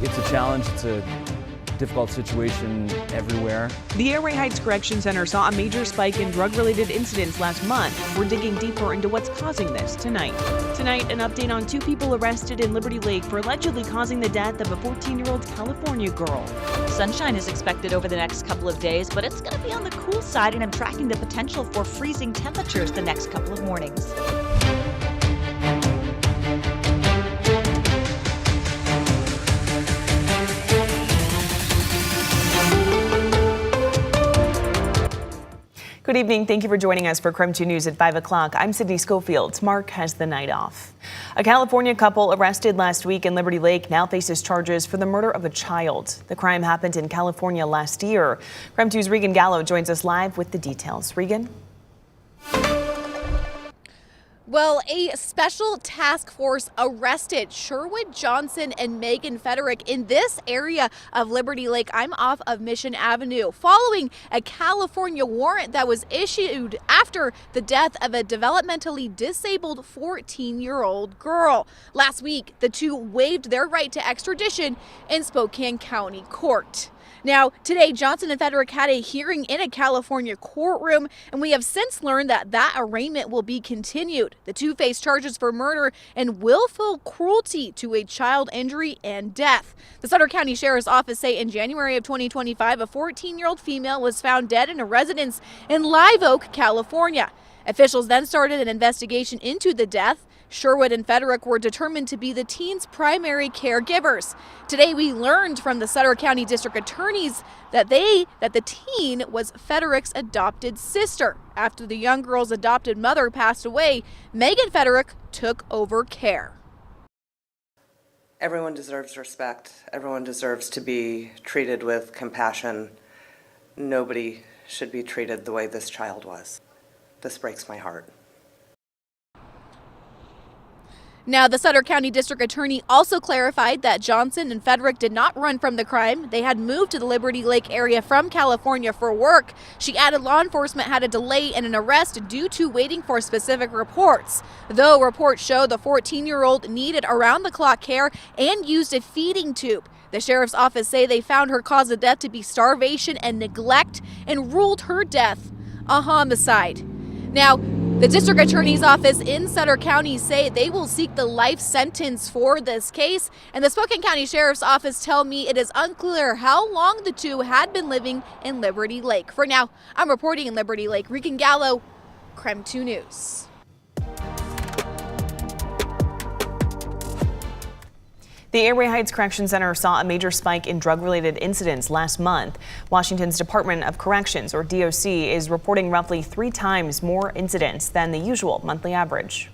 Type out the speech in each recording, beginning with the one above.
It's a challenge. It's a difficult situation everywhere. The Airway Heights Correction Center saw a major spike in drug-related incidents last month. We're digging deeper into what's causing this tonight. Tonight, an update on 2 people arrested in Liberty Lake for allegedly causing the death of a 14-year-old California girl. Sunshine is expected over the next couple of days, but it's going to be on the cool side, and I'm tracking the potential for freezing temperatures the next couple of mornings. Good evening. Thank you for joining us for KREM 2 News at 5 o'clock. I'm Sydney Schofield. Mark has the night off. A California couple arrested last week in Liberty Lake now faces charges for the murder of a child. The crime happened in California last year. KREM 2's Regan Gallo joins us live with the details. Regan? Well, a special task force arrested Sherwood Johnson and Megan Federick in this area of Liberty Lake. I'm off of Mission Avenue, following a California warrant that was issued after the death of a developmentally disabled 14-year-old girl. Last week, the two waived their right to extradition in Spokane County Court. Now, today, Johnson and Federick had a hearing in a California courtroom, and we have since learned that that arraignment will be continued. The two face charges for murder and willful cruelty to a child, injury and death. The Sutter County Sheriff's Office say in January of 2025, a 14-year-old female was found dead in a residence in Live Oak, California. Officials then started an investigation into the death. Sherwood and Federick were determined to be the teen's primary caregivers. Today, we learned from the Sutter County District Attorneys that the teen was Federick's adopted sister. After the young girl's adopted mother passed away, Megan Federick took over care. Everyone deserves respect. Everyone deserves to be treated with compassion. Nobody should be treated the way this child was. This breaks my heart. Now, the Sutter County District Attorney also clarified that Johnson and Federick did not run from the crime. They had moved to the Liberty Lake area from California for work. She added law enforcement had a delay in an arrest due to waiting for specific reports. Though reports show the 14-year-old needed around-the-clock care and used a feeding tube. The sheriff's office say they found her cause of death to be starvation and neglect and ruled her death a homicide. Now, the district attorney's office in Sutter County say they will seek the life sentence for this case, and the Spokane County Sheriff's Office tell me it is unclear how long the two had been living in Liberty Lake. For now, I'm reporting in Liberty Lake. Regan Gallo, KREM 2 News. The Airway Heights Correction Center saw a major spike in drug-related incidents last month. Washington's Department of Corrections, or DOC, is reporting roughly 3 times more incidents than the usual monthly average.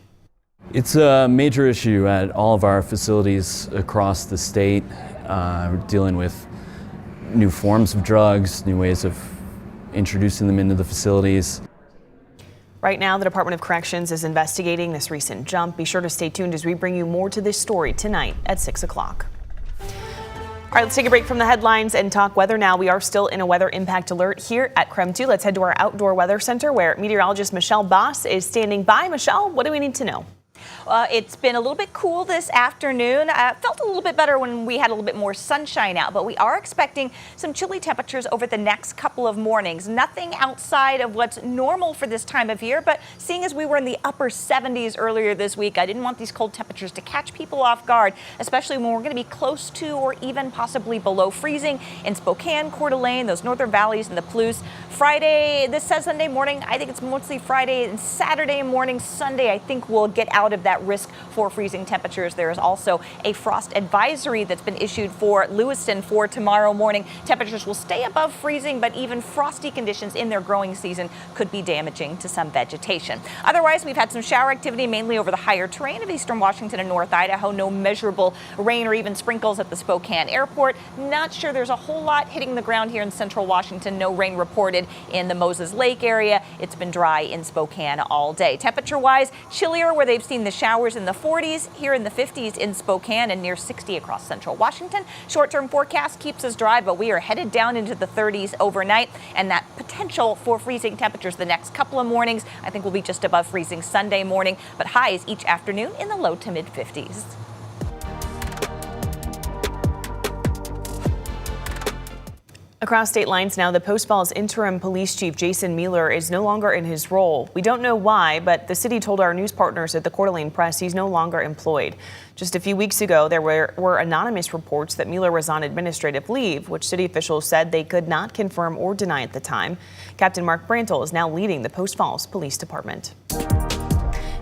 It's a major issue at all of our facilities across the state. We're dealing with new forms of drugs, new ways of introducing them into the facilities. Right now, the Department of Corrections is investigating this recent jump. Be sure to stay tuned as we bring you more to this story tonight at 6 o'clock. All right, let's take a break from the headlines and talk weather now. We are still in a weather impact alert here at KREM 2. Let's head to our outdoor weather center where meteorologist Michelle Boss is standing by. Michelle, what do we need to know? It's been a little bit cool this afternoon. Felt a little bit better when we had a little bit more sunshine out, but we are expecting some chilly temperatures over the next couple of mornings. Nothing outside of what's normal for this time of year, but seeing as we were in the upper 70s earlier this week, I didn't want these cold temperatures to catch people off guard, especially when we're going to be close to or even possibly below freezing in Spokane, Coeur d'Alene, those northern valleys and the Palouse. Friday, this says Sunday morning. I think it's mostly Friday and Saturday morning. Sunday, I think we'll get out of that risk for freezing temperatures. There is also a frost advisory that's been issued for Lewiston for tomorrow morning. Temperatures will stay above freezing, but even frosty conditions in their growing season could be damaging to some vegetation. Otherwise, we've had some shower activity mainly over the higher terrain of eastern Washington and North Idaho. No measurable rain or even sprinkles at the Spokane airport. Not sure there's a whole lot hitting the ground here in central Washington. No rain reported in the Moses Lake area. It's been dry in Spokane all day. Temperature-wise, chillier where they've seen the showers in the 40s, here in the 50s in Spokane and near 60 across central Washington. Short-term forecast keeps us dry, but we are headed down into the 30s overnight, and that potential for freezing temperatures the next couple of mornings, I think will be just above freezing Sunday morning, but highs each afternoon in the low to mid 50s. Across state lines now, the Post Falls interim police chief Jason Mueller is no longer in his role. We don't know why, but the city told our news partners at the Coeur d'Alene Press he's no longer employed. Just a few weeks ago, there were anonymous reports that Mueller was on administrative leave, which city officials said they could not confirm or deny at the time. Captain Mark Brantle is now leading the Post Falls Police Department.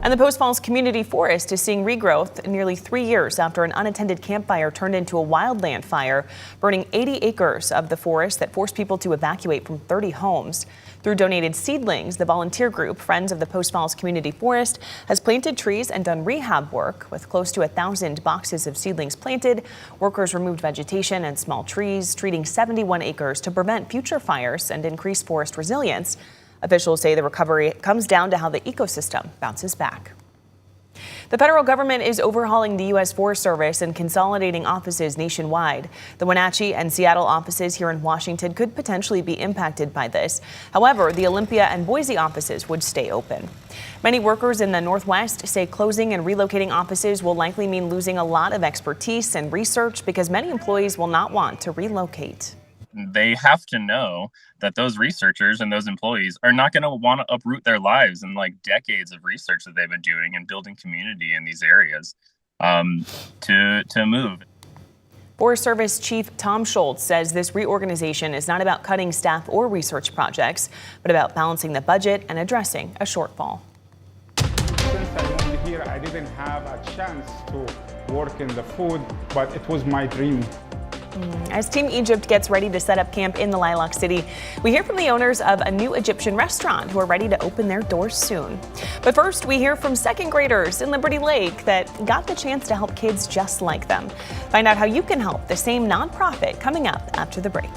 And the Post Falls Community Forest is seeing regrowth nearly 3 years after an unattended campfire turned into a wildland fire, burning 80 acres of the forest that forced people to evacuate from 30 homes. Through donated seedlings, the volunteer group Friends of the Post Falls Community Forest has planted trees and done rehab work. With close to 1,000 boxes of seedlings planted, workers removed vegetation and small trees, treating 71 acres to prevent future fires and increase forest resilience. Officials say the recovery comes down to how the ecosystem bounces back. The federal government is overhauling the U.S. Forest Service and consolidating offices nationwide. The Wenatchee and Seattle offices here in Washington could potentially be impacted by this. However, the Olympia and Boise offices would stay open. Many workers in the Northwest say closing and relocating offices will likely mean losing a lot of expertise and research because many employees will not want to relocate. They have to know that those researchers and those employees are not going to want to uproot their lives and like decades of research that they've been doing and building community in these areas to move. Forest Service Chief Tom Schultz says this reorganization is not about cutting staff or research projects, but about balancing the budget and addressing a shortfall. Since I moved here, I didn't have a chance to work in the food, but it was my dream. As Team Egypt gets ready to set up camp in the Lilac City, we hear from the owners of a new Egyptian restaurant who are ready to open their doors soon. But first, we hear from second graders in Liberty Lake that got the chance to help kids just like them. Find out how you can help the same nonprofit coming up after the break.